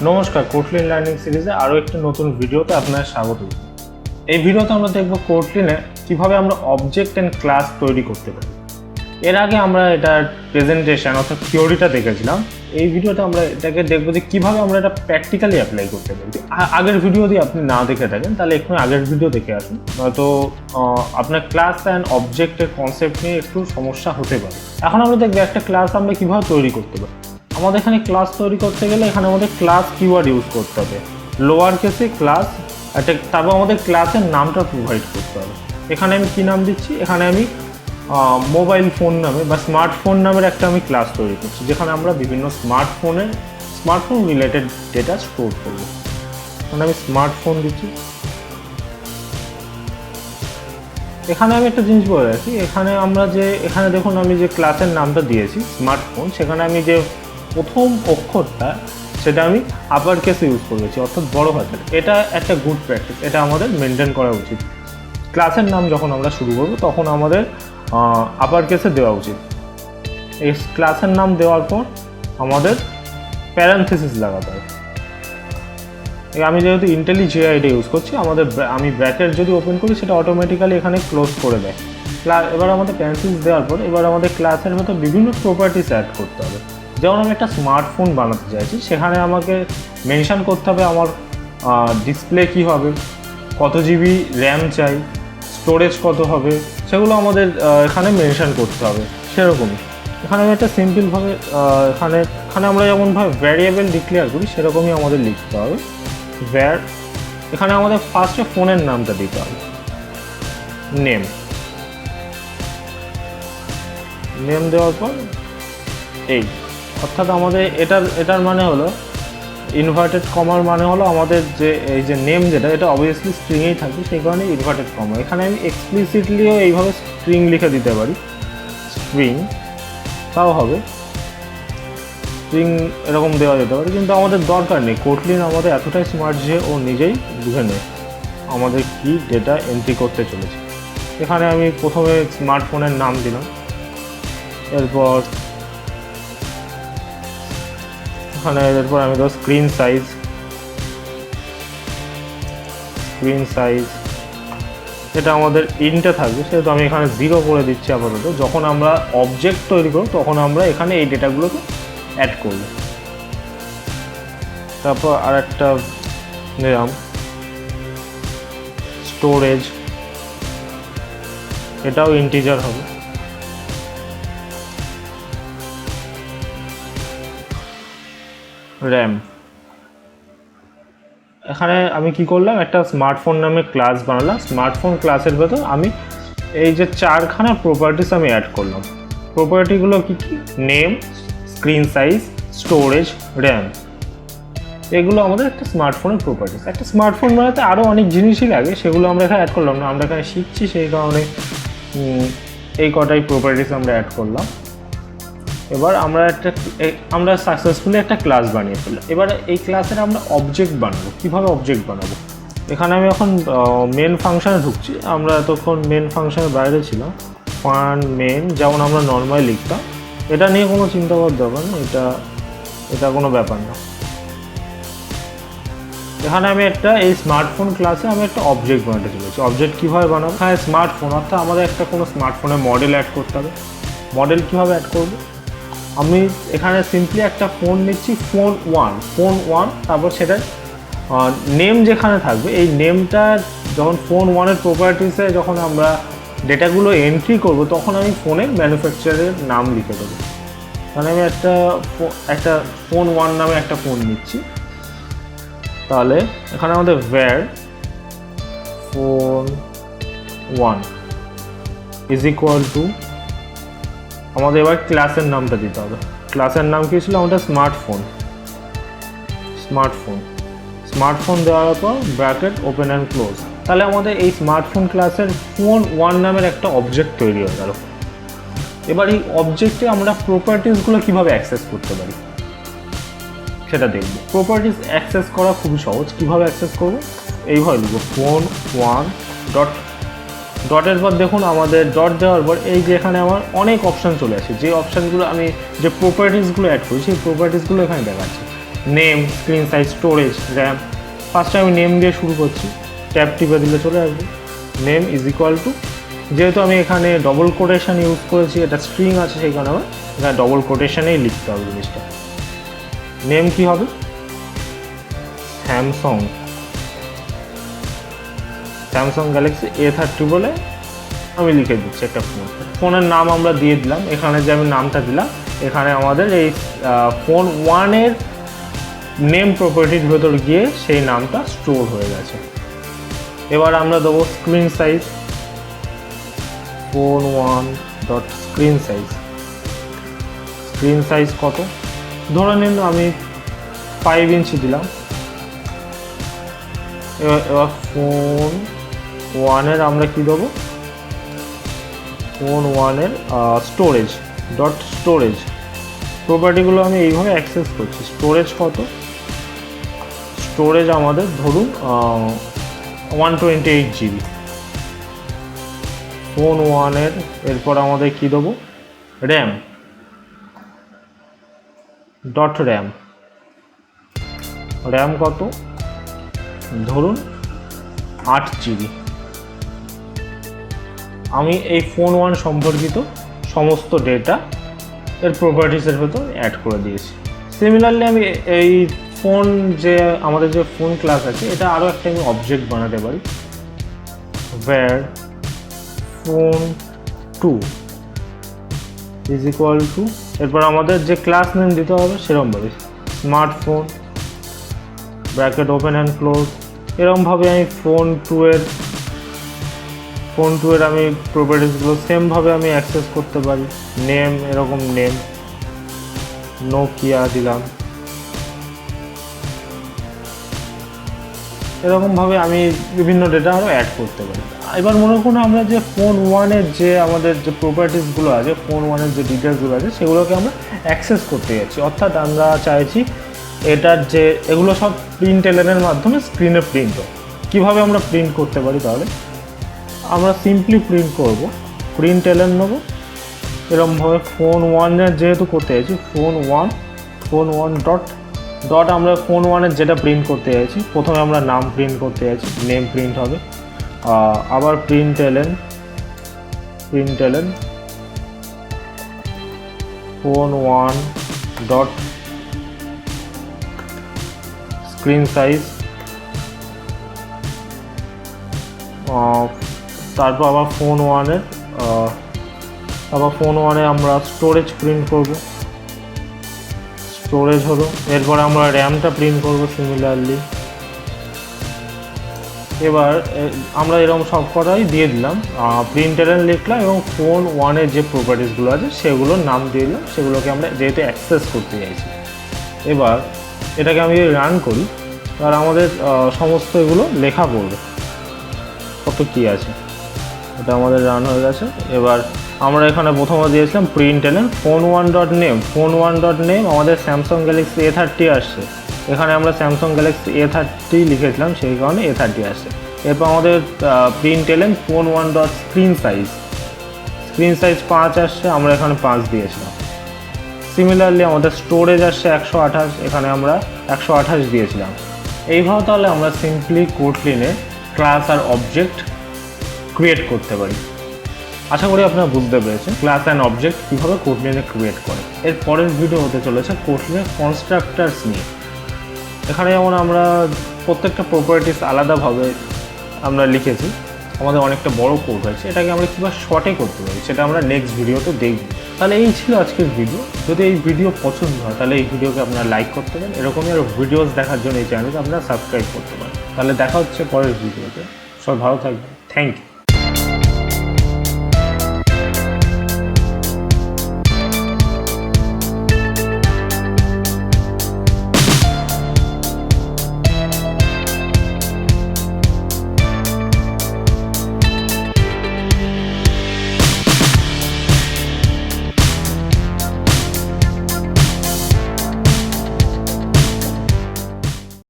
নমস্কার, Kotlin learning সিরিজে আরও একটি নতুন ভিডিওতে আপনাদের স্বাগত। এই ভিডিওতে আমরা দেখব কোটলিনে কিভাবে আমরা অবজেক্ট অ্যান্ড ক্লাস তৈরি করতে পারি। এর আগে আমরা এটার প্রেজেন্টেশন অর্থাৎ থিওরিটা দেখেছিলাম। এই ভিডিওতে আমরা এটাকে দেখব যে কীভাবে আমরা এটা প্র্যাকটিক্যালি অ্যাপ্লাই করতে পারি। আগের ভিডিও যদি আপনি না দেখে থাকেন তাহলে এক্ষুনি আগের ভিডিও দেখে আসুন, নয়তো আপনার ক্লাস অ্যান্ড অবজেক্টের কনসেপ্ট নিয়ে একটু সমস্যা হতে পারে। এখন আমরা দেখব একটা ক্লাস আমরা কীভাবে তৈরি করতে পারি। আমাদের এখানে ক্লাস তৈরি করতে গেলে এখানে আমাদের ক্লাস কিওয়ার্ড ইউজ করতে হবে, লোয়ার কেসে ক্লাস একটা, তারপর আমাদের ক্লাসের নামটা প্রোভাইড করতে হবে। এখানে আমি কী নাম দিচ্ছি, এখানে আমি মোবাইল ফোন নামে বা স্মার্টফোন নামের একটা আমি ক্লাস তৈরি করছি, যেখানে আমরা বিভিন্ন স্মার্টফোন রিলেটেড ডেটা স্টোর করবো। এখানে আমি স্মার্টফোন দিচ্ছি। এখানে আমি একটা জিনিস বলে রাখি, এখানে দেখুন আমি যে ক্লাসের নামটা দিয়েছি স্মার্টফোন, সেখানে আমি যে প্রথম অক্ষরটা সেটা আমি আপার কেসে ইউজ করেছি, অর্থাৎ বড় হাতের। এটা একটা গুড প্র্যাকটিস, এটা আমাদের মেনটেন করা উচিত। ক্লাসের নাম যখন আমরা শুরু করবো তখন আমাদের আপার কেসে দেওয়া উচিত। এই ক্লাসের নাম দেওয়ার পর আমাদের প্যারেনথেসিস লাগাতে হবে। আমি যেহেতু ইন্টেলিজেআইডি ইউজ করছি, আমি ব্র্যাকেট যদি ওপেন করি সেটা অটোমেটিক্যালি এখানে ক্লোজ করে দেয়। এবার আমাদের প্যারেনথেসিস দেওয়ার পর এবার আমাদের ক্লাসের ভেতর বিভিন্ন প্রপার্টিস অ্যাড করতে হবে। যেমন আমি একটা স্মার্টফোন বানাতে চাইছি, সেখানে আমাকে মেনশন করতে হবে আমার ডিসপ্লে কী হবে, কত জিবি র্যাম চাই, স্টোরেজ কত হবে, সেগুলো আমাদের এখানে মেনশন করতে হবে। সেরকমই এখানে আমি একটা সিম্পলভাবে এখানে আমরা যেমনভাবে ভ্যারিয়েবল ডিক্লেয়ার করি সেরকমই আমাদের লিখতে হবে। এখানে আমাদের ফার্স্টে ফোনের নামটা দিতে হবে, নেম দেওয়ার পর অর্থাৎ আমাদের এটার মানে হলো ইনভার্টেড কমার মানে হলো আমাদের যে এই যে নেম যেটা, এটা অবভিয়াসলি স্ট্রিংয়েই থাকবে, সেই কারণে ইনভার্টেড কমা। এখানে আমি এক্সপ্লিসিটলিও এইভাবে স্ট্রিং লিখে দিতে পারি, স্ট্রিং, তাও হবে। স্ট্রিং এরকম দেওয়া যেতে পারে, কিন্তু আমাদের দরকার নেই। কোটলিন আমাদের এতটাই স্মার্ট যে ও নিজেই বুঝে নেয় আমাদের কি ডেটা এন্ট্রি করতে চলেছে। এখানে আমি প্রথমে স্মার্টফোনের নাম দিলাম, এরপর আমি তো স্ক্রিন সাইজ এটা আমাদের ইন্টে থাকবে, সেহেতু আমি এখানে 0 করে দিচ্ছি আপাতত। যখন আমরা অবজেক্ট তৈরি করব তখন আমরা এখানে এই ডেটাগুলোকে অ্যাড করব। তারপর আর একটা নিলাম স্টোরেজ, এটাও ইন্টিজার হবে। র্যাম, এখানে আমি কি করলাম, একটা স্মার্টফোন নামে ক্লাস বানালাম। স্মার্টফোন ক্লাসের ভেতর আমি এই যে 4খানা প্রপার্টিস আমি অ্যাড করলাম। প্রপার্টিগুলো কি কি, name, screen size, storage, RAM, এগুলো আমাদের একটা স্মার্টফোনের প্রপার্টিস। একটা স্মার্টফোন বানাতে আরও অনেক জিনিসই লাগে, সেগুলো আমরা এখানে অ্যাড করলাম না, আমরা এখানে শিখছি, সেই কারণে এই কটাই প্রপার্টিস আমরা অ্যাড করলাম। এবার আমরা সাকসেসফুলি একটা ক্লাস বানিয়ে ফেললাম। এবার এই ক্লাসের আমরা অবজেক্ট বানাবো। কীভাবে অবজেক্ট বানাবো, এখানে আমি এখন মেন ফাংশানে ঢুকছি। আমরা এতক্ষণ মেন ফাংশনের বাইরে ছিলাম। মেন যেমন আমরা নর্মালি লিখতাম, এটা নিয়ে কোনো চিন্তা করার দরকার না, এটা কোনো ব্যাপার না। এখানে আমি এই স্মার্টফোন ক্লাসে আমি একটা অবজেক্ট বানাতে চলেছি। অবজেক্ট কীভাবে বানাবো, হ্যাঁ স্মার্টফোন, অর্থাৎ আমাদের কোনো স্মার্টফোনের মডেল অ্যাড করতে হবে। মডেল কীভাবে অ্যাড করবো, আমি এখানে সিম্পলি একটা ফোন নিচ্ছি, ফোন ওয়ান, তারপর সেটার নেম যেখানে থাকবে, এই নেমটার যখন ফোন 1-এর প্রপার্টিসে যখন আমরা ডেটাগুলো এন্ট্রি করব তখন আমি ফোনের ম্যানুফ্যাকচারের নাম লিখে দেবো। তাহলে আমি একটা ফোন 1 নামে একটা ফোন নিচ্ছি। তাহলে এখানে আমাদের var phone 1 is equal to, আমাদের এবার ক্লাসের নামটা দিতে হবে। ক্লাসের নাম কী ছিল আমাদের, স্মার্টফোন দেওয়ার পর ব্র্যাকেট ওপেন অ্যান্ড ক্লোজ। তাহলে আমাদের এই স্মার্টফোন ক্লাসের ফোন 1 নামের একটা অবজেক্ট তৈরি হয়ে গেল। এবার এই অবজেক্টে আমরা প্রপার্টিসগুলো কীভাবে অ্যাক্সেস করতে পারি সেটা দেখব। প্রপার্টিস অ্যাক্সেস করা খুবই সহজ। কীভাবে অ্যাক্সেস করবো, এইভাবে লিখবো ফোন 1 ডটের পর দেখুন আমাদের ডট দেওয়ার পর এই যে এখানে আমার অনেক অপশান চলে আসে, যে অপশানগুলো আমি যে প্রপার্টিসগুলো অ্যাড করি সেই প্রপার্টিসগুলো এখানে দেখাচ্ছে। Name, screen size, storage, RAM. ফার্স্টে আমি নেম দিয়ে শুরু করছি, ট্যাব টিপে দিলে চলে আসবে। নেম ইজ ইকুয়াল টু, যেহেতু আমি এখানে ডবল কোটেশন ইউজ করেছি, এটা স্ট্রিং আছে সেই কারণে আমার এখানে ডবল কোটেশনেই লিখতে হবে জিনিসটা। নেম কি হবে? স্যামসাং গ্যালাক্সি A30 বলে আমি লিখে দিচ্ছি একটা ফোন। ফোনের নাম আমরা দিয়ে দিলাম, এখানে যে আমি নামটা দিলাম, এখানে আমাদের এই ফোন 1-এর নেম প্রপার্টির ভেতর গিয়ে সেই নামটা স্টোর হয়ে গেছে। এবার আমরা দেবো screen size, phone 1 dot screen size. Screen size কত? ধরে নিন আমি 5 ইঞ্চি দিলাম। এবার ফোন 1-এর আমরা কি দেবো? ফোন 1-এর স্টোরেজ ডট স্টোরেজ প্রপার্টিগুলো আমি এইভাবে অ্যাক্সেস করছি। স্টোরেজ কত? স্টোরেজ আমাদের ধরুন 128 GB। ফোন 1-এর এরপর আমাদের কি দেবো? RAM dot RAM. র্যাম কত? ধরুন 8 GB। আমি এই ফোন 1 সম্পর্কিত সমস্ত ডেটা এর প্রপার্টিসের ভেতর অ্যাড করে দিয়েছি। সিমিলারলি আমি এই ফোন যে আমাদের যে ফোন ক্লাস আছে, এটা আরও একটা আমি অবজেক্ট বানাতে পারি, where phone2 is equal to, এরপর আমাদের যে ক্লাস নেম দিতে হবে সেরকমভাবে smartphone bracket open and close. এরকমভাবে আমি ফোন 2-এর আমি প্রপার্টিসগুলো সেমভাবে আমি অ্যাক্সেস করতে পারি। নেম, এরকম নেম নোকিয়া দিলাম। এরকমভাবে আমি বিভিন্ন ডেটা আরও অ্যাড করতে পারি। এবার মনে করুন আমরা যে ফোন 1-এর যে আমাদের যে প্রপার্টিসগুলো আছে, ফোন 1-এর যে ডিটেলসগুলো আছে, সেগুলোকে আমরা অ্যাক্সেস করতে যাচ্ছি। অর্থাৎ আমরা চাইছি এটার যে এগুলো সব প্রিন্টএলএনের মাধ্যমে স্ক্রিনে প্রিন্ট হোক। কীভাবে আমরা প্রিন্ট করতে পারি? তাহলে আমরা সিম্পলি প্রিন্ট করব, প্রিন্টএলএন নেব, এরকমভাবে ফোন 1-এর যেহেতু করতে চাইছি, ফোন 1 ডট আমরা ফোন 1-এর যেটা প্রিন্ট করতে চাইছি, প্রথমে আমরা নাম প্রিন্ট করতে চাইছি, নেম প্রিন্ট হবে। আবার প্রিন্টএলএন ফোন 1 ডট স্ক্রিন সাইজ, তারপর আবার ফোন 1-এ আমরা স্টোরেজ প্রিন্ট করব, স্টোরেজ হলো। এরপর আমরা র্যামটা প্রিন্ট করব সিমিলারলি। এবার আমরা এরকম সব কটাই দিয়ে দিলাম, প্রিন্টএলএন লিখলাম এবং ফোন 1-এর যে প্রপার্টিসগুলো আছে সেগুলোর নাম দিয়ে দিলাম, সেগুলোকে আমরা যেহেতু অ্যাক্সেস করতে চাইছি। এবার এটাকে আমি রান করি, আর আমাদের সমস্ত এগুলো লেখা পড়বে কত কী আছে। এটা আমাদের রান হয়ে গেছে। এবার আমরা এখানে প্রথমে দিয়েছিলাম প্রিন্টএলএন ফোন 1 ডট নেম আমাদের স্যামসাং গ্যালাক্সি A30 আসছে। এখানে আমরা স্যামসাং গ্যালাক্সি A30 লিখেছিলাম, সেই কারণে A30 আসছে। এরপর আমাদের প্রিন্টএলএন ফোন 1 ডট স্ক্রিন সাইজ 5 আসছে, আমরা এখানে 5 দিয়েছিলাম। সিমিলারলি আমাদের স্টোরেজ আসছে 128, এখানে আমরা 128 দিয়েছিলাম। এইভাবে তাহলে আমরা সিম্পলি কোটলিনে ক্লাস আর অবজেক্ট ক্রিয়েট করতে পারি। আশা করি আপনারা বুঝতে পেরেছেন ক্লাস অ্যান্ড অবজেক্ট কীভাবে কোটলিনে ক্রিয়েট করে। এর পরের ভিডিও হতে চলেছে কোটলিনের কনস্ট্রাক্টার্স নিয়ে। এখানে যেমন আমরা প্রত্যেকটা প্রপার্টিস আলাদাভাবে আমরা লিখেছি, আমাদের অনেকটা বড় কোড হয়েছে, এটাকে আমরা কীভাবে শর্টে করতে পারি সেটা আমরা নেক্সট ভিডিওতে দেখব। তাহলে এই ছিল আজকের ভিডিও। যদি এই ভিডিও পছন্দ হয় তাহলে এই ভিডিওকে আপনারা লাইক করতে পারেন, এরকমই আরও ভিডিওস দেখার জন্য এই চ্যানেলকে আপনারা সাবস্ক্রাইব করতে পারেন। তাহলে দেখা হচ্ছে পরের ভিডিওতে। সবাই ভালো থাকবেন, থ্যাংক ইউ।